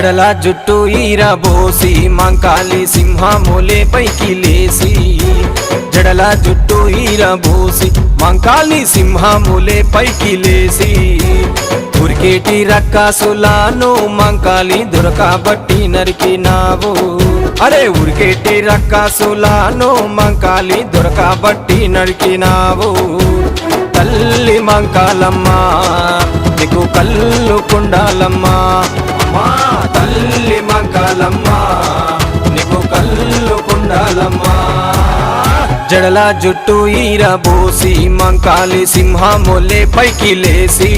జడల జుట్టు ఈరబోసి మంకాలి సింహములే పైకి లేసి జడల జుట్టు ఈరబోసి మంకాలి సింహములే పైకి లేసి ఉరికేటి రక్కసులను మంకాలి దొరకబట్టి నరికినావు అరే ఉరికేటి రక్కసులను మంకాలి దొరకబట్టి నరికినావు తల్లి మంకాలమ్మ నీకు కళ్ళు కుండాలమ్మా అమ్మా తల్లి మంకాలమ్మ నీకు కళ్ళు కుండాలమ్మా జడల జుట్టు ఈరబోసి మంకాలి సింహములే పైకి లేసి